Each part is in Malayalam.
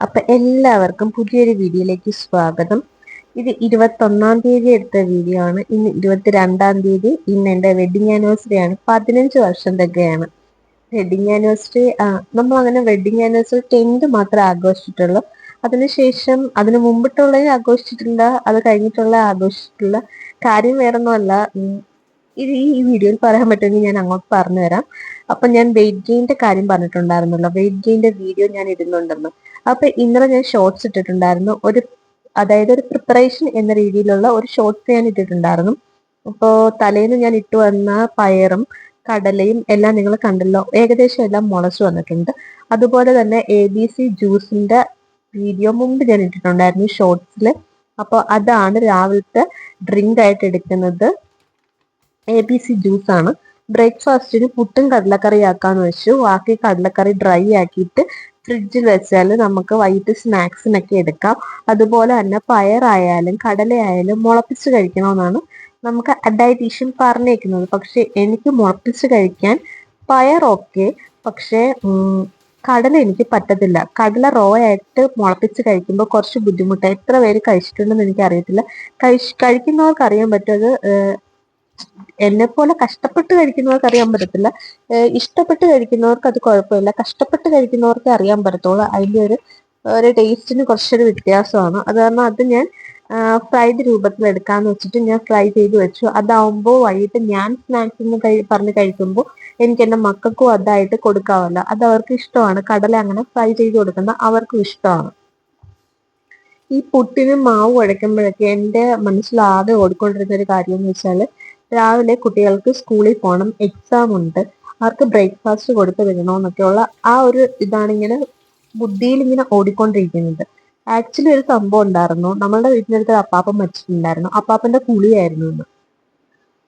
അപ്പൊ എല്ലാവർക്കും പുതിയൊരു വീഡിയോയിലേക്ക് സ്വാഗതം. ഇത് 21-ാം തീയതി എടുത്ത വീഡിയോ ആണ്. ഇന്ന് 22-ാം തീയതി. ഇന്ന് എന്റെ വെഡിങ് ആനിവേഴ്സറി ആണ്. 15 വർഷം തികയാണ് വെഡിങ് ആനിവേഴ്സറി. നമ്മൾ അങ്ങനെ വെഡിങ് ആനിവേഴ്സറി 10th മാത്രമേ ആഘോഷിച്ചിട്ടുള്ളൂ. അതിനുശേഷം അതിനു മുമ്പിട്ടുള്ളത് ആഘോഷിച്ചിട്ടില്ല, അത് കഴിഞ്ഞിട്ടുള്ള ആഘോഷിച്ചിട്ടില്ല. കാര്യം വേറൊന്നുമല്ല, ഇത് ഈ വീഡിയോയിൽ പറയാൻ പറ്റുമെങ്കിൽ ഞാൻ അങ്ങോട്ട് പറഞ്ഞു തരാം. അപ്പൊ ഞാൻ വെയിറ്റ് ഗെയിൻ്റെ കാര്യം പറഞ്ഞിട്ടുണ്ടായിരുന്നല്ലോ, വെയിറ്റ് ഗെയിൻ്റെ വീഡിയോ ഞാൻ ഇടുന്നുണ്ടെന്ന്. അപ്പൊ ഇന്നലെ ഞാൻ ഷോർട്സ് ഇട്ടിട്ടുണ്ടായിരുന്നു, അതായത് ഒരു പ്രിപ്പറേഷൻ എന്ന രീതിയിലുള്ള ഒരു ഷോർട്സ് ഞാൻ ഇട്ടിട്ടുണ്ടായിരുന്നു. അപ്പോൾ തലേന്ന് ഞാൻ ഇട്ടു വന്ന പയറും കടലയും എല്ലാം നിങ്ങൾ കണ്ടല്ലോ, ഏകദേശം എല്ലാം മുളച്ചു വന്നിട്ടുണ്ട്. അതുപോലെ തന്നെ ABC ജ്യൂസിന്റെ വീഡിയോ മുമ്പ് ഞാൻ ഇട്ടിട്ടുണ്ടായിരുന്നു ഷോർട്സിൽ. അപ്പോൾ അതാണ് രാവിലത്തെ ഡ്രിങ്ക് ആയിട്ട് എടുക്കുന്നത്. ABC ജ്യൂസ് ആണ്. ബ്രേക്ക്ഫാസ്റ്റിന് പുട്ടും കടലക്കറി ആക്കാന്ന് വെച്ചു. ബാക്കി കടലക്കറി ഡ്രൈ ആക്കിയിട്ട് ഫ്രിഡ്ജിൽ വെച്ചാൽ നമുക്ക് വൈകിട്ട് സ്നാക്സിനൊക്കെ എടുക്കാം. അതുപോലെ തന്നെ പയറായാലും കടലയായാലും മുളപ്പിച്ച് കഴിക്കണമെന്നാണ് നമുക്ക് ഡയറ്റീഷ്യൻ പറഞ്ഞേക്കുന്നത്. പക്ഷെ എനിക്ക് മുളപ്പിച്ച് കഴിക്കാൻ പയർ ഓക്കെ, പക്ഷേ കടല എനിക്ക് പറ്റത്തില്ല. കടല റോ ആയിട്ട് മുളപ്പിച്ച് കഴിക്കുമ്പോൾ കുറച്ച് ബുദ്ധിമുട്ടാണ്. എത്ര പേര് കഴിച്ചിട്ടുണ്ടെന്ന് എനിക്ക് അറിയത്തില്ല. കഴിക്കുന്നവർക്ക് അറിയാൻ പറ്റും. അത് എന്നെ പോലെ കഷ്ടപ്പെട്ട് കഴിക്കുന്നവർക്ക് അറിയാൻ പറ്റത്തില്ല. ഇഷ്ടപ്പെട്ട് കഴിക്കുന്നവർക്ക് അത് കുഴപ്പമില്ല. കഷ്ടപ്പെട്ട് കഴിക്കുന്നവർക്ക് അറിയാൻ പറ്റത്തുള്ളൂ. അതിൻ്റെ ഒരു ടേസ്റ്റിന് കുറച്ചൊരു വ്യത്യാസമാണ്. അത് കാരണം അത് ഞാൻ ഫ്രൈഡ് രൂപത്തിൽ എടുക്കാന്ന് വെച്ചിട്ട് ഞാൻ ഫ്രൈ ചെയ്ത് വെച്ചു. അതാവുമ്പോൾ വൈകിട്ട് ഞാൻ സ്നാക്സ് എന്ന് പറഞ്ഞ് കഴിക്കുമ്പോൾ എനിക്ക് എൻ്റെ മക്കൾക്കും അതായിട്ട് കൊടുക്കാമല്ലോ. അത് അവർക്ക് ഇഷ്ടമാണ്. കടല അങ്ങനെ ഫ്രൈ ചെയ്ത് കൊടുക്കുന്ന അവർക്കും ഇഷ്ടമാണ്. ഈ പുട്ടിന് മാവ് കുഴയ്ക്കുമ്പോഴൊക്കെ എൻ്റെ മനസ്സിലാകെ ഓടിക്കൊണ്ടിരുന്ന ഒരു കാര്യം എന്ന് വെച്ചാൽ, രാവിലെ കുട്ടികൾക്ക് സ്കൂളിൽ പോകണം, എക്സാം ഉണ്ട്, അവർക്ക് ബ്രേക്ക്ഫാസ്റ്റ് കൊടുത്ത് വിടണമെന്നൊക്കെയുള്ള ആ ഒരു ഇതാണ് ഇങ്ങനെ ബുദ്ധിയിൽ ഇങ്ങനെ ഓടിക്കൊണ്ടിരിക്കുന്നത്. ആക്ച്വലി ഒരു സംഭവം ഉണ്ടായിരുന്നു. നമ്മളുടെ വീട്ടിനടുത്ത് അപ്പാപ്പൻ മരിച്ചിട്ടുണ്ടായിരുന്നു. അപ്പാപ്പന്റെ കുളിയായിരുന്നു ഇന്ന്.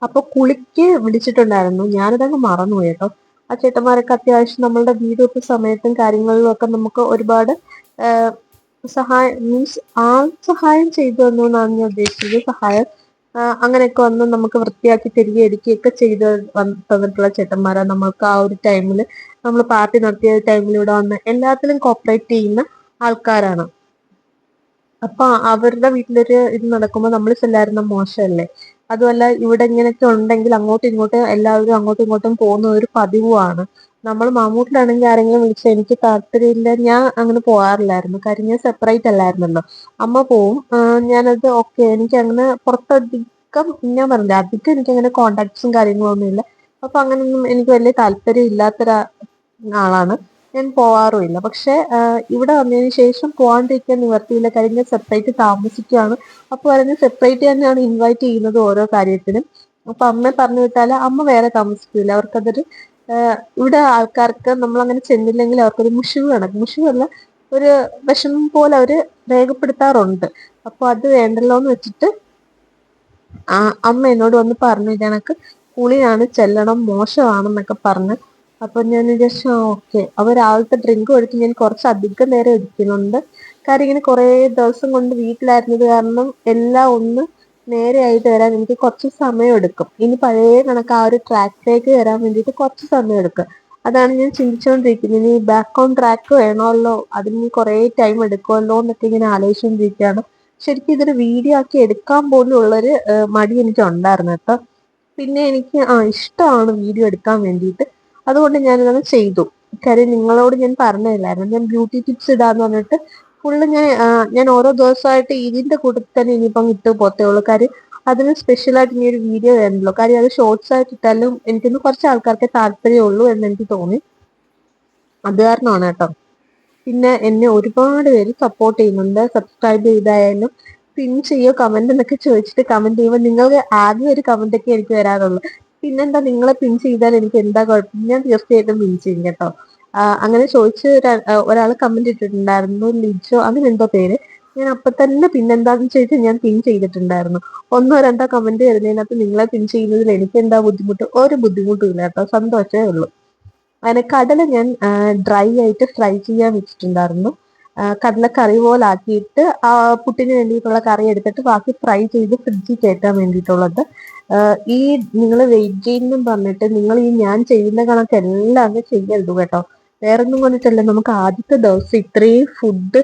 അപ്പൊ കുളിക്ക് വിളിച്ചിട്ടുണ്ടായിരുന്നു. ഞാനിതങ്ങ് മറന്നുപോയി കേട്ടോ. ആ ചേട്ടന്മാരൊക്കെ അത്യാവശ്യം നമ്മളുടെ വീട് വെപ്പ് സമയത്തും കാര്യങ്ങളിലും ഒക്കെ നമുക്ക് ഒരുപാട് സഹായം, മീൻസ് സഹായം ചെയ്തു തന്നു എന്നാണ് ഞാൻ ഉദ്ദേശിച്ചത്. സഹായം അങ്ങനെയൊക്കെ വന്ന് നമുക്ക് വൃത്തിയാക്കി തരികയും എടുക്കുകയൊക്കെ ചെയ്ത് തന്നിട്ടുള്ള ചേട്ടന്മാരാണ്. നമ്മൾക്ക് ആ ഒരു ടൈമിൽ നമ്മൾ പാർട്ടി നടത്തിയ ടൈമിൽ ഇവിടെ വന്ന് എല്ലാത്തിലും കോപ്പറേറ്റ് ചെയ്യുന്ന ആൾക്കാരാണ്. അപ്പൊ അവരുടെ വീട്ടിലൊരു ഇത് നടക്കുമ്പോൾ നമ്മൾ ചെല്ലായിരുന്ന മോശമല്ലേ? അതുമല്ല, ഇവിടെ ഇങ്ങനെയൊക്കെ ഉണ്ടെങ്കിൽ അങ്ങോട്ടും ഇങ്ങോട്ടും എല്ലാവരും അങ്ങോട്ടും ഇങ്ങോട്ടും പോകുന്ന ഒരു പതിവുമാണ്. നമ്മൾ മാമൂട്ടിലാണെങ്കിൽ ആരെങ്കിലും വിളിച്ചാൽ എനിക്ക് താല്പര്യമില്ല, ഞാൻ അങ്ങനെ പോകാറില്ലായിരുന്നു. കാര്യം ഞാൻ സെപ്പറേറ്റ് അല്ലായിരുന്നല്ലോ. അമ്മ പോവും, ഞാനത് ഓക്കെ. എനിക്ക് അങ്ങനെ പുറത്തധികം, ഞാൻ പറഞ്ഞില്ല, അധികം എനിക്കങ്ങനെ കോണ്ടാക്ട്സും കാര്യങ്ങളൊന്നും ഇല്ല. അപ്പൊ അങ്ങനെയൊന്നും എനിക്ക് വലിയ താല്പര്യം ഇല്ലാത്തൊരാളാണ്. ഞാൻ പോവാറുമില്ല. പക്ഷെ ഇവിടെ വന്നതിന് ശേഷം പോകാണ്ടിരിക്കാൻ നിവർത്തിയില്ല. കാര്യം ഞാൻ സെപ്പറേറ്റ് താമസിക്കുകയാണ്. അപ്പൊ പറഞ്ഞ് സെപ്പറേറ്റ് തന്നെയാണ് ഇൻവൈറ്റ് ചെയ്യുന്നത് ഓരോ കാര്യത്തിനും. അപ്പൊ അമ്മയെ പറഞ്ഞു വിട്ടാൽ അമ്മ വേറെ താമസിക്കില്ല. അവർക്കതൊരു ഇവിടെ ആൾക്കാർക്ക് നമ്മളങ്ങനെ ചെന്നില്ലെങ്കിൽ അവർക്കൊരു മുഷിവ് കണക്ക്, മുഷിവല്ല, ഒരു വിഷമം പോലെ അവര് രേഖപ്പെടുത്താറുണ്ട്. അപ്പൊ അത് വേണ്ടല്ലോ എന്ന് വെച്ചിട്ട് അമ്മ എന്നോട് വന്ന് പറഞ്ഞു, ഇതേണക്ക് കുളിയാണ്, ചെല്ലണം, മോശമാണെന്നൊക്കെ പറഞ്ഞ്. അപ്പൊ ഞാൻ വിചാരിച്ചു ഓക്കെ. അപ്പൊ രാവിലത്തെ ഡ്രിങ്ക് കൊടുത്ത് ഞാൻ കുറച്ച് അധികം നേരം ഇരിക്കുന്നുണ്ട്. കാര്യം ഇങ്ങനെ കുറേ ദിവസം കൊണ്ട് വീട്ടിലായിരുന്നത് കാരണം എല്ലാം ഒന്ന് നേരെ ആയിട്ട് വരാൻ എനിക്ക് കുറച്ച് സമയം എടുക്കും. ഇനി പഴയ കണക്ക് ആ ഒരു ട്രാക്കിലേക്ക് വരാൻ വേണ്ടിയിട്ട് കുറച്ച് സമയം എടുക്കും. അതാണ് ഞാൻ ചിന്തിച്ചുകൊണ്ടിരിക്കുന്നത്. ഇനി ബാക്ക് ഓൺ ട്രാക്ക് വേണമല്ലോ, അതിന് കുറേ ടൈം എടുക്കുമല്ലോ എന്നൊക്കെ ഇങ്ങനെ ആലോചിച്ചുകൊണ്ടിരിക്കുകയാണ്. ശരിക്കും ഇതൊരു വീഡിയോ ആക്കി എടുക്കാൻ പോലും ഉള്ളൊരു മടി എനിക്ക് ഉണ്ടായിരുന്നു കേട്ടോ. പിന്നെ എനിക്ക് ഇഷ്ടമാണ് വീഡിയോ എടുക്കാൻ വേണ്ടിയിട്ട്. അതുകൊണ്ട് ഞാനിത് ചെയ്തു. കാര്യം നിങ്ങളോട് ഞാൻ പറഞ്ഞില്ലായിരുന്നു, ഞാൻ ബ്യൂട്ടി ടിപ്സ് ഇടാന്ന് പറഞ്ഞിട്ട് ഫുള്ള് ഞാൻ ഓരോ ദിവസമായിട്ട് ഇതിന്റെ കൂട്ടത്തിൽ തന്നെ ഇനിയിപ്പം ഇട്ട് പോത്തേ ഉള്ളൂ. കാര്യം അതിന് സ്പെഷ്യലായിട്ട് ഇനി ഒരു വീഡിയോ വേണമല്ലോ. കാര്യം അത് ഷോർട്സ് ആയിട്ട് ഇട്ടാലും എനിക്കൊന്ന് കുറച്ച് ആൾക്കാർക്ക് താല്പര്യമുള്ളൂ എന്ന് എനിക്ക് തോന്നി. അത് കാരണമാണ് കേട്ടോ. പിന്നെ എന്നെ ഒരുപാട് പേര് സപ്പോർട്ട് ചെയ്യുന്നുണ്ട്. സബ്സ്ക്രൈബ് ചെയ്തായാലും പിൻ ചെയ്യോ കമന്റ് എന്നൊക്കെ ചോദിച്ചിട്ട് കമന്റ് ചെയ്യുമ്പോൾ നിങ്ങൾക്ക് ആദ്യം ഒരു കമന്റ് ഒക്കെ എനിക്ക് വരാറുള്ളൂ. പിന്നെന്താ, നിങ്ങളെ പിൻ ചെയ്താൽ എനിക്ക് എന്താ കുഴപ്പം, ഞാൻ തീർച്ചയായിട്ടും പിൻ ചെയ്യും കേട്ടോ. അങ്ങനെ ചോദിച്ച് ഒരാൾ കമന്റ് ഇട്ടിട്ടുണ്ടായിരുന്നു, ലിജോ അങ്ങനെ എന്തോ പേര്. ഞാൻ അപ്പൊ തന്നെ പിന്നെന്താന്ന് ചോദിച്ചാൽ ഞാൻ പിൻ ചെയ്തിട്ടുണ്ടായിരുന്നു. ഒന്നോ രണ്ടോ കമന്റ് വരുന്നതിനകത്ത് നിങ്ങളെ പിൻ ചെയ്യുന്നതിൽ എനിക്ക് എന്താ ബുദ്ധിമുട്ട്? ഒരു ബുദ്ധിമുട്ടും ഇല്ല കേട്ടോ, സന്തോഷമേ ഉള്ളൂ. അങ്ങനെ കടല ഞാൻ ഡ്രൈ ആയിട്ട് ഫ്രൈ ചെയ്യാൻ വെച്ചിട്ടുണ്ടായിരുന്നു. കടല കറി പോലെ ആക്കിയിട്ട് പുട്ടിന് വേണ്ടിയിട്ടുള്ള കറി എടുത്തിട്ട് ബാക്കി ഫ്രൈ ചെയ്ത് ഫ്രിഡ്ജിൽ കയറ്റാൻ വേണ്ടിയിട്ടുള്ളത്. ഈ നിങ്ങൾ വെയിറ്റ് ഗെയിൻ എന്നും പറഞ്ഞിട്ട് നിങ്ങൾ ഈ ഞാൻ ചെയ്യുന്ന കണക്ക് എല്ലാം അങ്ങ് ചെയ്യരുത് കേട്ടോ. വേറൊന്നും കൊണ്ടിട്ടല്ല, നമുക്ക് ആദ്യത്തെ ദിവസം ഇത്രയും ഫുഡ്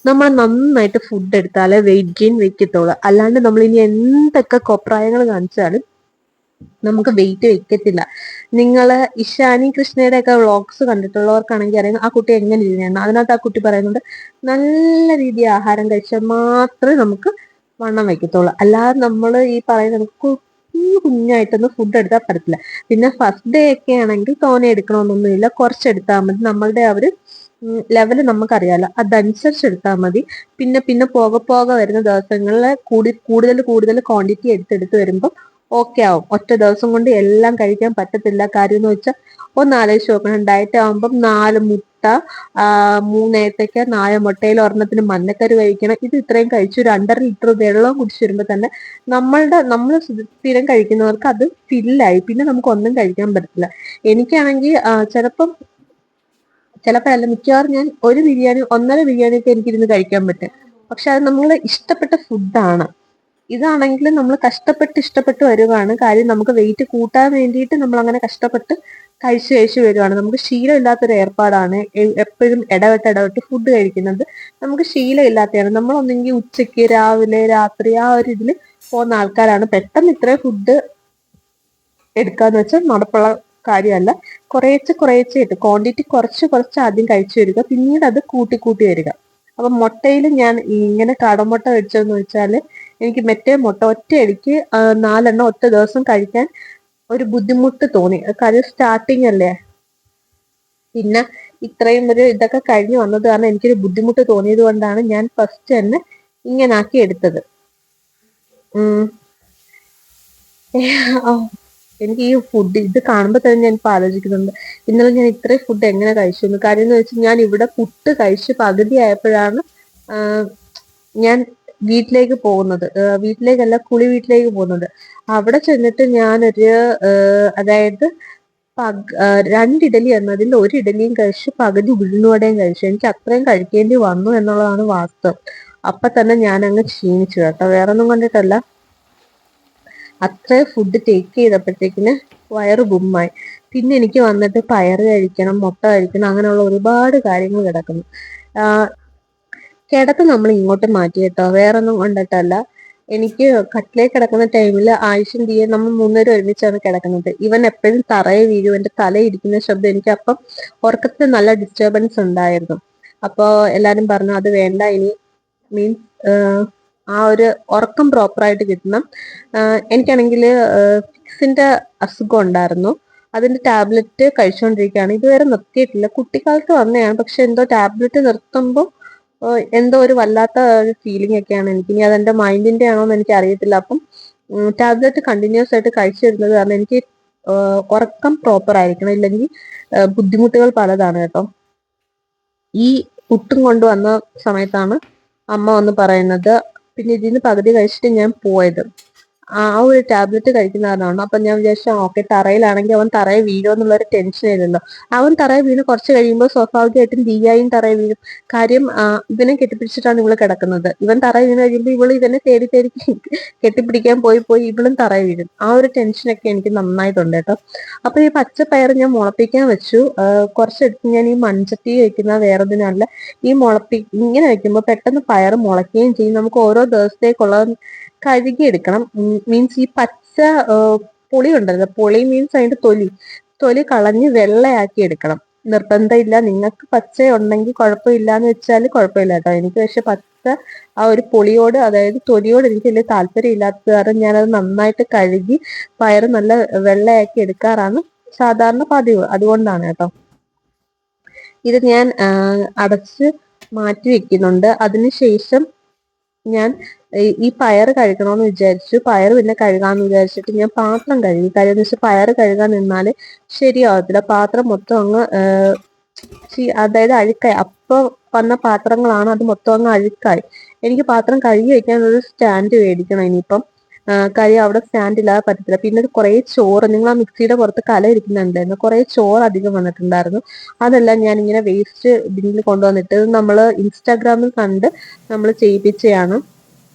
നമ്മൾ നന്നായിട്ട് ഫുഡ് എടുത്താലേ വെയിറ്റ് ഗെയിൻ വെക്കത്തുള്ളൂ. അല്ലാണ്ട് നമ്മൾ ഇനി എന്തൊക്കെ കൊപ്രായങ്ങൾ കാണിച്ചാലും നമുക്ക് വെയിറ്റ് വെക്കത്തില്ല. നിങ്ങള് ഇഷാനി കൃഷ്ണയുടെ ഒക്കെ വ്ളോഗ്സ് കണ്ടിട്ടുള്ളവർക്കാണെങ്കിൽ അറിയാം ആ കുട്ടി എങ്ങനെ ഇരുന്നാണ്. അതിനകത്ത് ആ കുട്ടി പറയുന്നുണ്ട്, നല്ല രീതിയിൽ ആഹാരം കഴിച്ചാൽ മാത്രമേ നമുക്ക് വണ്ണം വെക്കത്തുള്ളൂ. അല്ലാതെ നമ്മൾ ഈ പറയുന്ന കുഞ്ഞു കുഞ്ഞായിട്ടൊന്നും ഫുഡ് എടുത്താൽ പറ്റത്തില്ല. പിന്നെ ഫസ്റ്റ് ഡേ ഒക്കെ ആണെങ്കിൽ തോനെ എടുക്കണമെന്നൊന്നുമില്ല, കുറച്ചെടുത്താൽ മതി. നമ്മളുടെ ആ ഒരു ലെവല് നമുക്കറിയാലോ, അതനുസരിച്ച് എടുത്താൽ മതി. പിന്നെ പിന്നെ പോകെ പോകെ വരുന്ന ദിവസങ്ങളിൽ കൂടുതൽ കൂടുതൽ ക്വാണ്ടിറ്റി എടുത്തെടുത്ത് വരുമ്പോൾ ഓക്കെ ആവും. ഒറ്റ ദിവസം കൊണ്ട് എല്ലാം കഴിക്കാൻ പറ്റത്തില്ല. കാര്യം എന്ന് വെച്ചാൽ ഒന്ന് ആലോചിച്ച് നോക്കണം, ഡയറ്റ് ആവുമ്പം 4 മുട്ട, 3 ഏത്തയ്ക്ക, 4 മുട്ടയിൽ ഒരെണ്ണത്തിന് മഞ്ഞക്കറി കഴിക്കണം. ഇത് ഇത്രയും കഴിച്ചു ഒരു 1.5 ലിറ്റർ വെള്ളം കുടിച്ചു വരുമ്പോൾ തന്നെ നമ്മൾ സ്ഥിരം കഴിക്കുന്നവർക്ക് അത് ഫില്ലായി. പിന്നെ നമുക്ക് ഒന്നും കഴിക്കാൻ പറ്റത്തില്ല. എനിക്കാണെങ്കിൽ ചിലപ്പോഴല്ല, മിക്കവാറും ഞാൻ ഒരു ബിരിയാണി 1.5 ബിരിയാണിയൊക്കെ എനിക്കിരുന്ന് കഴിക്കാൻ പറ്റും. പക്ഷെ അത് നമ്മൾ ഇഷ്ടപ്പെട്ട ഫുഡാണ്. ഇതാണെങ്കിൽ നമ്മൾ ഇഷ്ടപ്പെട്ട് വരുവാണ്. കാര്യം നമുക്ക് വെയിറ്റ് കൂട്ടാൻ വേണ്ടിയിട്ട് നമ്മൾ അങ്ങനെ കഷ്ടപ്പെട്ട് കഴിച്ചു വരുവാണ്. നമുക്ക് ശീലമില്ലാത്തൊരു ഏർപ്പാടാണ് എപ്പോഴും ഇടവിട്ട് ഫുഡ് കഴിക്കുന്നത്. നമുക്ക് ശീലമില്ലാത്തതാണ്. നമ്മളൊന്നെങ്കിൽ ഉച്ചയ്ക്ക്, രാവിലെ, രാത്രി ആ ഒരു ഇതിൽ പോകുന്ന ആൾക്കാരാണ്. പെട്ടെന്ന് ഇത്രയും ഫുഡ് എടുക്കാന്ന് വെച്ചാൽ നടപ്പുള്ള കാര്യമല്ല. കുറേശ്ശെ ഇട്ട് ക്വാണ്ടിറ്റി കുറച്ച് ആദ്യം കഴിച്ചു വരിക, പിന്നീട് അത് കൂട്ടി വരിക. അപ്പൊ മുട്ടയിൽ ഞാൻ ഇങ്ങനെ കടമുട്ട വെച്ചതെന്ന് വെച്ചാല് എനിക്ക് മറ്റേ മുട്ട ഒറ്റയടിക്ക് 4 എണ്ണം ഒറ്റ ദിവസം കഴിക്കാൻ ഒരു ബുദ്ധിമുട്ട് തോന്നി. കാര്യം സ്റ്റാർട്ടിങ് അല്ലേ. പിന്നെ ഇത്രയും ഒരു ഇതൊക്കെ കഴിഞ്ഞു വന്നത് കാരണം എനിക്കൊരു ബുദ്ധിമുട്ട് തോന്നിയത് കൊണ്ടാണ് ഞാൻ ഫസ്റ്റ് തന്നെ ഇങ്ങനെ ആക്കി എടുത്തത്. എനിക്ക് ഈ ഫുഡ് ഇത് കാണുമ്പോൾ തന്നെ ഞാൻ ഇപ്പൊ ആലോചിക്കുന്നുണ്ട്, ഇന്നലെ ഞാൻ ഇത്രയും ഫുഡ് എങ്ങനെ കഴിച്ചു. കാര്യം എന്ന് വെച്ചാൽ ഞാൻ ഇവിടെ പുട്ട് കഴിച്ച് പകുതി ആയപ്പോഴാണ് ഞാൻ വീട്ടിലേക്ക് പോകുന്നത്. വീട്ടിലേക്കല്ല, കുളി വീട്ടിലേക്ക് പോകുന്നത്. അവിടെ ചെന്നിട്ട് ഞാനൊരു അതായത് 2 ഇഡലി എന്നതിൽ 1 ഇഡലിയും കഴിച്ചു, പകുതി ഉഴുന്നുവടയും കഴിച്ചു. എനിക്ക് അത്രയും കഴിക്കേണ്ടി വന്നു എന്നുള്ളതാണ് വാസ്തവം. അപ്പൊ തന്നെ ഞാൻ അങ്ങ് ക്ഷീണിച്ചു കേട്ടോ, വേറൊന്നും കൊണ്ടിട്ടല്ല. അത്ര ഫുഡ് ടേക്ക് ചെയ്തപ്പോഴത്തേക്കിന് വയറ് ബുമ്മായി. പിന്നെ എനിക്ക് വന്നിട്ട് പയറ് കഴിക്കണം, മുട്ട കഴിക്കണം, അങ്ങനെയുള്ള ഒരുപാട് കാര്യങ്ങൾ കിടക്കുന്നു. കിടത്ത് നമ്മൾ ഇങ്ങോട്ട് മാറ്റി കേട്ടോ, വേറൊന്നും കൊണ്ടിട്ടല്ല. എനിക്ക് കട്ടിലേക്ക് കിടക്കുന്ന ടൈമിൽ ആയുഷും ദിയെ നമ്മൾ 3 പേരും ഒരുമിച്ചാണ് കിടക്കുന്നത്. ഇവൻ എപ്പോഴും തറയെ വീഴും, എന്റെ തല ഇരിക്കുന്ന ശബ്ദം. എനിക്ക് അപ്പം ഉറക്കത്തിൽ നല്ല ഡിസ്റ്റർബൻസ് ഉണ്ടായിരുന്നു. അപ്പോൾ എല്ലാരും പറഞ്ഞു അത് വേണ്ട, ഇനി മീൻസ് ആ ഒരു ഉറക്കം പ്രോപ്പറായിട്ട് കിട്ടണം. എനിക്കാണെങ്കിൽ ഫിക്സിന്റെ അസുഖം ഉണ്ടായിരുന്നു. അതിന്റെ ടാബ്ലറ്റ് കഴിച്ചുകൊണ്ടിരിക്കുകയാണ്. ഇതുവരെ നിർത്തിയിട്ടില്ല. കുട്ടിക്കാലത്ത് വന്നതാണ്, പക്ഷെ എന്തോ ടാബ്ലറ്റ് നിർത്തുമ്പോൾ എന്തോ ഒരു വല്ലാത്ത ഒരു ഫീലിംഗ് ഒക്കെയാണ് എനിക്ക്. ഇനി അതെന്റെ മൈൻഡിന്റെ ആണോ എന്ന് എനിക്ക് അറിയത്തില്ല. അപ്പം ടാബ്ലറ്റ് കണ്ടിന്യൂസ് ആയിട്ട് കഴിച്ചു വരുന്നത് കാരണം എനിക്ക് ഉറക്കം പ്രോപ്പർ ആയിരിക്കണം, ഇല്ലെങ്കിൽ ബുദ്ധിമുട്ടുകൾ പലതാണ് കേട്ടോ. ഈ പുട്ടും കൊണ്ടുവന്ന സമയത്താണ് അമ്മ വന്ന് പറയുന്നത്. പിന്നെ ഇതിന് പകുതി കഴിച്ചിട്ട് ഞാൻ പോയത്. ആ ഒരു ടാബ്ലറ്റ് കഴിക്കുന്ന കാരണമാണ്. അപ്പൊ ഞാൻ വിചാരിച്ചു ഓക്കെ, തറയിലാണെങ്കിൽ അവൻ തറയെ വീഴുമോ എന്നുള്ളൊരു ടെൻഷൻ ആയിരുന്നല്ലോ. അവൻ തറയെ വീണ് കുറച്ച് കഴിയുമ്പോൾ സ്വാഭാവികമായിട്ടും ദിയായും തറയെ വീഴും. കാര്യം ഇവനെ കെട്ടിപ്പിടിച്ചിട്ടാണ് ഇവള് കിടക്കുന്നത്. ഇവൻ തറയെ വീണ് കഴിയുമ്പോൾ ഇവള് ഇവനെ തേടി കെട്ടിപ്പിടിക്കാൻ പോയി ഇവളും തറയെ വീഴും. ആ ഒരു ടെൻഷനൊക്കെ എനിക്ക് നന്നായിട്ടുണ്ട് കേട്ടോ. അപ്പൊ ഈ പച്ചപ്പയർ ഞാൻ മുളപ്പിക്കാൻ വെച്ചു. കുറച്ചെടുത്ത് ഞാൻ ഈ മൺചട്ടി വെക്കുന്ന വേറൊതിനല്ല, ഈ ഇങ്ങനെ വെക്കുമ്പോൾ പെട്ടെന്ന് പയർ മുളയ്ക്കുകയും ചെയ്യും. നമുക്ക് ഓരോ ദിവസത്തേക്കുള്ള കഴുകിയെടുക്കണം. മീൻസ് ഈ പച്ച പുളി ഉണ്ടല്ലോ, പുളി മീൻസ് അതിന്റെ തൊലി കളഞ്ഞ് വെള്ളയാക്കി എടുക്കണം. നിർബന്ധമില്ല, നിങ്ങൾക്ക് പച്ച ഉണ്ടെങ്കിൽ കുഴപ്പമില്ല എന്ന് വെച്ചാൽ കുഴപ്പമില്ല കേട്ടോ. എനിക്ക് പക്ഷെ പച്ച ആ ഒരു പുളിയോട്, അതായത് തൊലിയോട് എനിക്ക് വലിയ താല്പര്യം ഇല്ലാത്തത് കാരണം ഞാനത് നന്നായിട്ട് കഴുകി പയറ് നല്ല വെള്ളയാക്കി എടുക്കാറാണ് സാധാരണ പതിവ്. അതുകൊണ്ടാണ് കേട്ടോ. ഇത് ഞാൻ അടച്ച് മാറ്റി വെക്കുന്നുണ്ട്. അതിനുശേഷം ഞാൻ ഈ പയറ് കഴുകണമെന്ന് വിചാരിച്ചു. പയറ് പിന്നെ കഴുകാന്ന് വിചാരിച്ചിട്ട് ഞാൻ പാത്രം കഴുകി. കാര്യം എന്ന് വെച്ചാൽ പയറ് കഴുകാൻ നിന്നാല് ശരിയാവത്തില്ല. പാത്രം മൊത്തം അങ്ങ് അതായത് അഴുക്കായി. അപ്പൊ വന്ന പാത്രങ്ങളാണ്, അത് മൊത്തം അങ്ങ് അഴുക്കായി. എനിക്ക് പാത്രം കഴുകി വെക്കാൻ ഒരു സ്റ്റാൻഡ് മേടിക്കണം ഇനിയിപ്പം. കാര്യം അവിടെ സ്റ്റാൻഡ് ഇല്ലാതെ പറ്റത്തില്ല. പിന്നെ കുറെ ചോറ്, നിങ്ങൾ ആ മിക്സിയുടെ പുറത്ത് കല ഇരിക്കുന്നുണ്ടായിരുന്നു, കുറെ ചോറ് അധികം വന്നിട്ടുണ്ടായിരുന്നു. അതെല്ലാം ഞാൻ ഇങ്ങനെ വേസ്റ്റ് ബിന്നിൽ കൊണ്ടുവന്നിട്ട് നമ്മൾ ഇൻസ്റ്റാഗ്രാമിൽ കണ്ട് നമ്മൾ ചെയ്യിപ്പിച്ചതാണ്.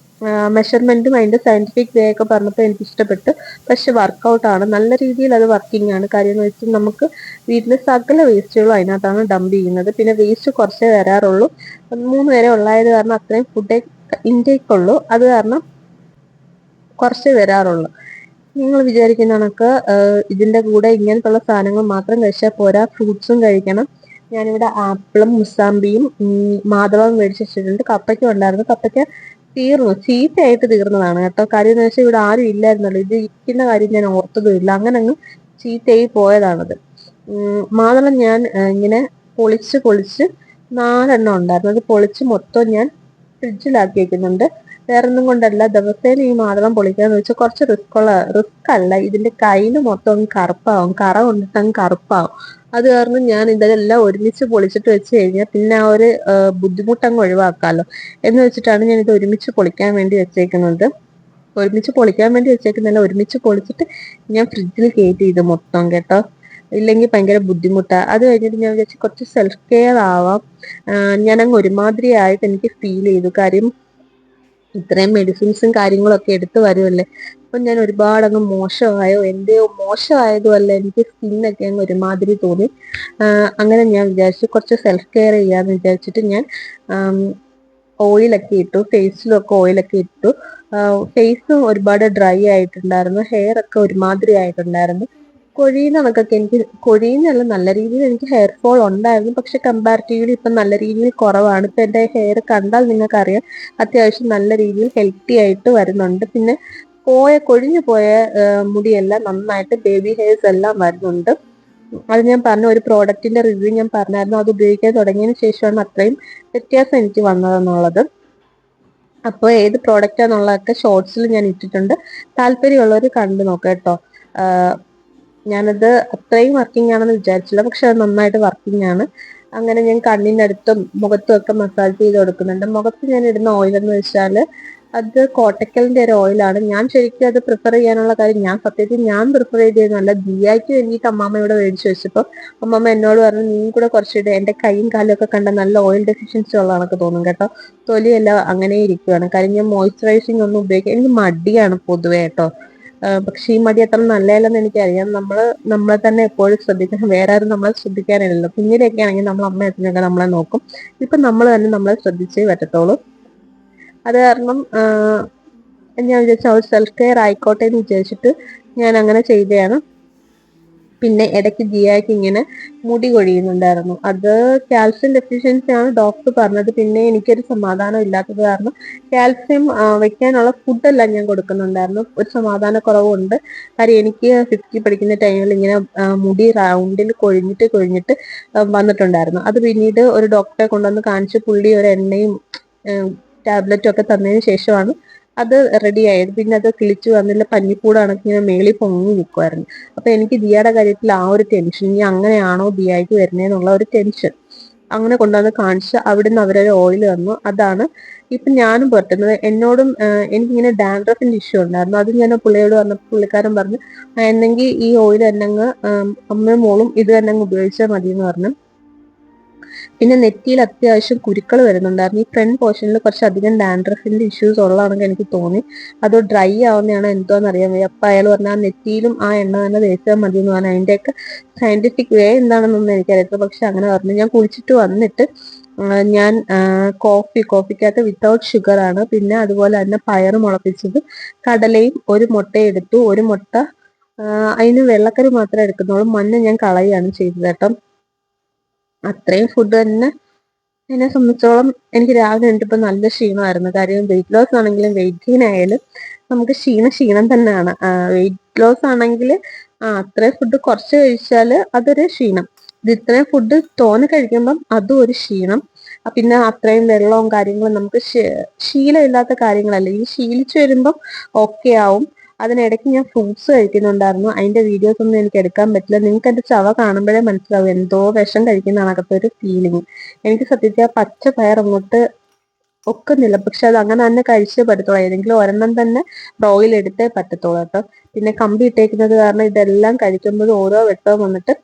മെഷർമെന്റും അതിന്റെ സയന്റിഫിക് വേ ഒക്കെ പറഞ്ഞപ്പോൾ എനിക്ക് ഇഷ്ടപ്പെട്ടു. പക്ഷെ വർക്കൗട്ടാണ്, നല്ല രീതിയിൽ അത് വർക്കിംഗ് ആണ്. കാര്യം എന്ന് വെച്ചാൽ നമുക്ക് വീട്ടിൽ സകല വേസ്റ്റുകളും അതിനകത്താണ് ഡംപ് ചെയ്യുന്നത്. പിന്നെ വേസ്റ്റ് കുറച്ചേ വരാറുള്ളൂ. 3 പേരെ ഉള്ളായത് കാരണം അത്രയും ഫുഡ് ഇൻടേക്ക് ഉള്ളൂ. അത് കാരണം കുറച്ചേ വരാറുള്ളൂ. നിങ്ങൾ വിചാരിക്കുന്ന കണക്ക് ഇതിന്റെ കൂടെ ഇങ്ങനത്തുള്ള സാധനങ്ങൾ മാത്രം കഴിച്ചാൽ പോരാ, ഫ്രൂട്ട്സും കഴിക്കണം. ഞാനിവിടെ ആപ്പിളും മുസാമ്പിയും മാതളവും മേടിച്ച് വെച്ചിട്ടുണ്ട്. കപ്പയ്ക്ക ഉണ്ടായിരുന്നു. കപ്പയ്ക്ക തീർന്നു, ചീത്തയായിട്ട് തീർന്നതാണ് കേട്ടോ. കാര്യം എന്ന് വെച്ചാൽ ഇവിടെ ആരും ഇല്ലായിരുന്നല്ലോ. ഇത് ഇരിക്കുന്ന കാര്യം ഞാൻ ഓർത്തതുമില്ല. അങ്ങനെ അങ്ങ് ചീത്തയായി പോയതാണത്. മാതളം ഞാൻ ഇങ്ങനെ പൊളിച്ച് പൊളിച്ച് 4 ഉണ്ടായിരുന്നു. അത് പൊളിച്ച് മൊത്തം ഞാൻ ഫ്രിഡ്ജിലാക്കി വെക്കുന്നുണ്ട്. വേറൊന്നും കൊണ്ടല്ല, ദിവസേന ഈ മാതളം പൊളിക്കാന്ന് വെച്ചാൽ കുറച്ച് റിസ്ക് അല്ല. ഇതിന്റെ കയ്യിൽ മൊത്തം അങ്ങ് കറുപ്പാവും, കറ കൊണ്ടിട്ട് അങ്ങ് കറുപ്പാവും. അത് കാരണം ഞാൻ ഇതെല്ലാം ഒരുമിച്ച് പൊളിച്ചിട്ട് വെച്ച് കഴിഞ്ഞാൽ പിന്നെ ആ ഒരു ബുദ്ധിമുട്ടങ്ങ് ഒഴിവാക്കാമല്ലോ എന്ന് വെച്ചിട്ടാണ് ഞാൻ ഇത് ഒരുമിച്ച് പൊളിക്കാൻ വേണ്ടി വെച്ചേക്കുന്നത്. ഒരുമിച്ച് പൊളിക്കാൻ വേണ്ടി വെച്ചേക്കുന്നതല്ല, ഒരുമിച്ച് പൊളിച്ചിട്ട് ഞാൻ ഫ്രിഡ്ജിൽ കയറ്റി ഇത് മൊത്തം കേട്ടോ. ഇല്ലെങ്കിൽ ഭയങ്കര ബുദ്ധിമുട്ടാണ്. അത് കഴിഞ്ഞിട്ട് ഞാൻ വിചാരിച്ചു കുറച്ച് സെൽഫ് കെയർ ആവാം. ഞാനങ്ങ് ഒരുമാതിരി ആയിട്ട് എനിക്ക് ഫീൽ ചെയ്തു. കാര്യം ഇത്രയും മെഡിസിൻസും കാര്യങ്ങളൊക്കെ എടുത്തു വരുമല്ലേ. അപ്പൊ ഞാൻ ഒരുപാട് അങ്ങ് മോശമായോ, എന്തെയോ മോശമായതും അല്ല, എനിക്ക് സ്കിന്നൊക്കെ അങ്ങ് ഒരുമാതിരി തോന്നി. അങ്ങനെ ഞാൻ വിചാരിച്ചു കുറച്ച് സെൽഫ് കെയർ ചെയ്യാന്ന് വിചാരിച്ചിട്ട് ഞാൻ ഓയിലൊക്കെ ഇട്ടു, ഫേസിലൊക്കെ ഓയിലൊക്കെ ഇട്ടു. ഫേസും ഒരുപാട് ഡ്രൈ ആയിട്ടുണ്ടായിരുന്നു, ഹെയർ ഒക്കെ ഒരുമാതിരി ആയിട്ടുണ്ടായിരുന്നു. കൊഴിയുന്നതൊക്കെ എനിക്ക് കൊഴിയുന്നല്ല, നല്ല രീതിയിൽ എനിക്ക് ഹെയർ ഫോൾ ഉണ്ടായിരുന്നു. പക്ഷെ കമ്പാരിറ്റീവ്ലി ഇപ്പം നല്ല രീതിയിൽ കുറവാണ്. ഇപ്പം എൻ്റെ ഹെയർ കണ്ടാൽ നിങ്ങൾക്കറിയാം അത്യാവശ്യം നല്ല രീതിയിൽ ഹെൽത്തി ആയിട്ട് വരുന്നുണ്ട്. പിന്നെ കൊഴിഞ്ഞു പോയ മുടിയെല്ലാം നന്നായിട്ട് ബേബി ഹെയർസ് എല്ലാം വരുന്നുണ്ട്. അത് ഞാൻ പറഞ്ഞ ഒരു പ്രോഡക്റ്റിന്റെ റിവ്യൂ ഞാൻ പറഞ്ഞായിരുന്നു. അത് ഉപയോഗിക്കാൻ തുടങ്ങിയതിന് ശേഷമാണ് അത്രയും വ്യത്യാസം എനിക്ക് വന്നതെന്നുള്ളത്. അപ്പോൾ ഏത് പ്രോഡക്റ്റാന്നുള്ളതൊക്കെ ഷോർട്സിൽ ഞാൻ ഇട്ടിട്ടുണ്ട്. താല്പര്യമുള്ളവർ കണ്ടു നോക്കാം കേട്ടോ. ഞാനത് അത്രയും വർക്കിംഗ് ആണെന്ന് വിചാരിച്ചില്ല, പക്ഷെ അത് നന്നായിട്ട് വർക്കിംഗ് ആണ്. അങ്ങനെ ഞാൻ കണ്ണിൻ്റെ അടുത്തും മുഖത്തും ഒക്കെ മസാജ് ചെയ്ത് കൊടുക്കുന്നുണ്ട്. മുഖത്ത് ഞാൻ ഇടുന്ന ഓയിൽ എന്ന് വെച്ചാൽ അത് കോട്ടക്കലിന്റെ ഒരു ഓയിലാണ്. ഞാൻ ശരിക്കും അത് പ്രിഫർ ചെയ്യാനുള്ള കാര്യം, ഞാൻ പ്രിഫർ ചെയ്തതല്ല, ദിയായ്ക്ക് വേണ്ടിയിട്ട് അമ്മാമ്മ ഇവിടെ മേടിച്ചു വെച്ചപ്പോൾ അമ്മമ്മ എന്നോട് പറഞ്ഞു നീ കൂടെ കുറച്ചിട്ട്. എൻ്റെ കൈയും കാലും ഒക്കെ കണ്ട നല്ല ഓയിൽ ഡെഫിഷ്യൻസി ഉള്ള കണക്ക് തോന്നും കേട്ടോ. തൊലിയെല്ലാം അങ്ങനെ ഇരിക്കുകയാണ്. കാര്യം ഞാൻ മോയ്സ്ചറൈസിങ് ഒന്നും ഉപയോഗിക്കാൻ എനിക്ക് മടിയാണ് പൊതുവേ കേട്ടോ. പക്ഷെ ഈ മടി അത്ര നല്ലതല്ലെന്ന് എനിക്കറിയാം. നമ്മളെ തന്നെ എപ്പോഴും ശ്രദ്ധിക്കണം, വേറെ ആരും നമ്മളെ ശ്രദ്ധിക്കാനില്ലല്ലോ. കുഞ്ഞിലെയൊക്കെ ആണെങ്കിൽ നമ്മൾ അമ്മ അച്ഛനൊക്കെ നമ്മളെ നോക്കും. ഇപ്പം നമ്മൾ തന്നെ നമ്മളെ ശ്രദ്ധിച്ചേ പറ്റത്തുള്ളൂ. അത് കാരണം ഞാൻ വിചാരിച്ചു സെൽഫ് കെയർ ആയിക്കോട്ടെ എന്ന് വിചാരിച്ചിട്ട് ഞാൻ അങ്ങനെ ചെയ്തതാണ്. പിന്നെ ഇടയ്ക്ക് ജിയാക്ക് ഇങ്ങനെ മുടി കൊഴിയുന്നുണ്ടായിരുന്നു. അത് കാൽസ്യം ഡെഫിഷ്യൻസി ആണ് ഡോക്ടർ പറഞ്ഞത്. പിന്നെ എനിക്കൊരു സമാധാനം ഇല്ലാത്തത് കാരണം കാൽസ്യം വെക്കാനുള്ള ഫുഡെല്ലാം ഞാൻ കൊടുക്കുന്നുണ്ടായിരുന്നു. ഒരു സമാധാനക്കുറവുണ്ട്. കാര്യം എനിക്ക് 50 പഠിക്കുന്ന ടൈമിൽ ഇങ്ങനെ മുടി റൗണ്ടിൽ കൊഴിഞ്ഞിട്ട് വന്നിട്ടുണ്ടായിരുന്നു. അത് പിന്നീട് ഒരു ഡോക്ടറെ കൊണ്ടുവന്ന് കാണിച്ച് പുള്ളി ഒരു എണ്ണയും ടാബ്ലറ്റും ഒക്കെ തന്നതിന് ശേഷമാണ് അത് റെഡി ആയത്. പിന്നെ അത് കിളിച്ചു വന്നില്ല, പഞ്ഞിക്കൂടാണൊക്കെ ഇങ്ങനെ മേളിൽ പൊങ്ങി നിൽക്കുമായിരുന്നു. അപ്പൊ എനിക്ക് ദിയയുടെ കാര്യത്തിൽ ആ ഒരു ടെൻഷൻ, ഇനി അങ്ങനെയാണോ ദിയായ്ക്ക് വരുന്നതെന്നുള്ള ഒരു ടെൻഷൻ. അങ്ങനെ കൊണ്ടുവന്ന് കാണിച്ച് അവിടുന്ന് അവരൊരു ഓയിൽ തന്നു. അതാണ് ഇപ്പൊ ഞാനും പുരട്ടുന്നത്. എന്നോടും എനിക്കിങ്ങനെ ഡാൻഡ്രഫിന്റെ ഇഷ്യൂ ഉണ്ടായിരുന്നു. അത് ഞാൻ പുള്ളിയോട് പറഞ്ഞപ്പോൾ പുള്ളിക്കാരൻ പറഞ്ഞു എന്നെങ്കിൽ ഈ ഓയിൽ തന്നെ അങ്ങ് അമ്മയും മോളും ഇത് തന്നെ അങ്ങ് ഉപയോഗിച്ചാൽ മതി എന്ന് പറഞ്ഞു. പിന്നെ നെറ്റിയിൽ അത്യാവശ്യം കുരുക്കൾ വരുന്നുണ്ടായിരുന്നു. ഈ ഫ്രണ്ട് പോർഷനിൽ കുറച്ചധികം ഡാൻഡ്രഫിന്റെ ഇഷ്യൂസ് ഉള്ളതാണെങ്കിൽ എനിക്ക് തോന്നി. അത് ഡ്രൈ ആവുന്നതാണ് എന്തോന്ന് അറിയാൻ വയ്യ. അപ്പൊ അയാൾ പറഞ്ഞാൽ നെറ്റിയിലും ആ എണ്ണ തന്നെ തേച്ചാൽ മതി എന്ന് പറഞ്ഞാൽ അതിന്റെയൊക്കെ സയന്റിഫിക് വേ എന്താണെന്നൊന്നും എനിക്കറിയത്തില്ല. പക്ഷെ അങ്ങനെ പറഞ്ഞു. ഞാൻ കുളിച്ചിട്ട് വന്നിട്ട് ഞാൻ കോഫിക്കകത്ത് വിത്തൗട്ട് ഷുഗർ ആണ്. പിന്നെ അതുപോലെ തന്നെ പയറ് മുളപ്പിച്ചത്, കടലയും ഒരു മുട്ടയും എടുത്തു. ഒരു മുട്ട അതിന് വെള്ളക്കറി മാത്രമേ എടുക്കുന്നുള്ളൂ, മഞ്ഞ ഞാൻ കളയുകയാണ് ചെയ്തത് കേട്ടോ. അത്രയും ഫുഡ് തന്നെ എന്നെ സംബന്ധിച്ചോളം എനിക്ക് രാവിലെ എണീറ്റപ്പോൾ നല്ല ക്ഷീണമായിരുന്നു. കാര്യം വെയിറ്റ് ലോസ് ആണെങ്കിലും വെയിറ്റ് ഗെയിൻ ആയാലും നമുക്ക് ക്ഷീണം തന്നെയാണ്. വെയിറ്റ് ലോസ് ആണെങ്കിൽ അത്രയും ഫുഡ് കുറച്ച് കഴിച്ചാൽ അതൊരു ക്ഷീണം. ഇത് ഇത്രയും ഫുഡ് തോനെ കഴിക്കുമ്പം അതും ഒരു ക്ഷീണം. പിന്നെ അത്രയും വെള്ളവും കാര്യങ്ങളും നമുക്ക് ശീലമില്ലാത്ത കാര്യങ്ങളല്ല. ഈ ശീലിച്ചു വരുമ്പം ഓക്കെ ആവും. അതിനിടയ്ക്ക് ഞാൻ ഫ്രൂട്ട്സ് കഴിക്കുന്നുണ്ടായിരുന്നു. അതിന്റെ വീഡിയോസ് ഒന്നും എനിക്ക് എടുക്കാൻ പറ്റില്ല. നിങ്ങൾക്ക് എന്റെ ചവ കാണുമ്പോഴേ മനസ്സിലാവും എന്തോ വിഷം കഴിക്കുന്ന കണക്കത്തെ ഒരു ഫീലിംഗ്. എനിക്ക് സത്യത്തിൽ പച്ച പയർ അങ്ങോട്ട് ഒക്കുന്നില്ല. പക്ഷെ അത് അങ്ങനെ തന്നെ കഴിച്ചേ പറ്റത്തുള്ളൂ. ഏതെങ്കിലും ഒരെണ്ണം തന്നെ ബ്രോയിൽ എടുത്തേ പറ്റത്തുള്ളൂ കേട്ടോ. പിന്നെ കമ്പി ഇട്ടേക്കുന്നത് കാരണം ഇതെല്ലാം കഴിക്കുമ്പോഴും ഓരോ വെട്ടവും വന്നിട്ട്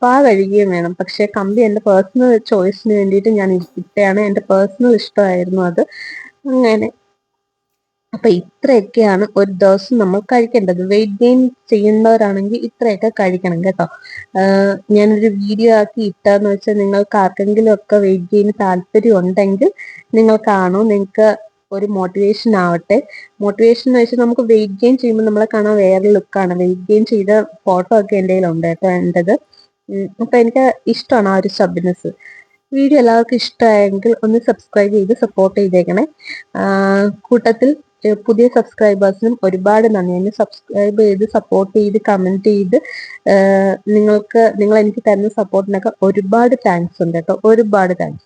പാ കഴുകുകയും വേണം. പക്ഷെ കമ്പി എൻ്റെ പേഴ്സണൽ ചോയ്സിന് വേണ്ടിയിട്ട് ഞാൻ ഇട്ടയാണ്. എൻ്റെ പേഴ്സണൽ ഇഷ്ടമായിരുന്നു അത്. അങ്ങനെ അപ്പൊ ഇത്രയൊക്കെയാണ് ഒരു ദിവസം നമ്മൾ കഴിക്കേണ്ടത്. വെയിറ്റ് ഗെയിൻ ചെയ്യുന്നവരാണെങ്കിൽ ഇത്രയൊക്കെ കഴിക്കണം കേട്ടോ. ഞാനൊരു വീഡിയോ ആക്കി ഇട്ടാന്ന് വെച്ചാൽ നിങ്ങൾക്ക് ആർക്കെങ്കിലും ഒക്കെ വെയിറ്റ് ഗെയിന് താല്പര്യം ഉണ്ടെങ്കിൽ നിങ്ങൾ കാണൂ, നിങ്ങൾക്ക് ഒരു മോട്ടിവേഷൻ ആവട്ടെ. മോട്ടിവേഷൻ എന്ന് വെച്ചാൽ നമുക്ക് വെയിറ്റ് ഗെയിൻ ചെയ്യുമ്പോൾ നമ്മളെ കാണാൻ വേറെ ലുക്കാണ്. വെയിറ്റ് ഗെയിൻ ചെയ്ത ഫോട്ടോ ഒക്കെ എൻ്റെ കയ്യിലുണ്ട് കേട്ടോ എൻ്റെത്. അപ്പൊ എനിക്ക് ഇഷ്ടമാണ് ആ ഒരു സ്റ്റബിനെസ്. വീഡിയോ എല്ലാവർക്കും ഇഷ്ടമായെങ്കിൽ ഒന്ന് സബ്സ്ക്രൈബ് ചെയ്ത് സപ്പോർട്ട് ചെയ്തേക്കണേ. കൂട്ടത്തിൽ പുതിയ സബ്സ്ക്രൈബേഴ്സിനും ഒരുപാട് നന്ദി. എന്നെ സബ്സ്ക്രൈബ് ചെയ്ത് സപ്പോർട്ട് ചെയ്ത് കമന്റ് ചെയ്ത് നിങ്ങൾ എനിക്ക് തരുന്ന സപ്പോർട്ടിനൊക്കെ ഒരുപാട് താങ്ക്സ് ഉണ്ട് കേട്ടോ. ഒരുപാട് താങ്ക്സ്.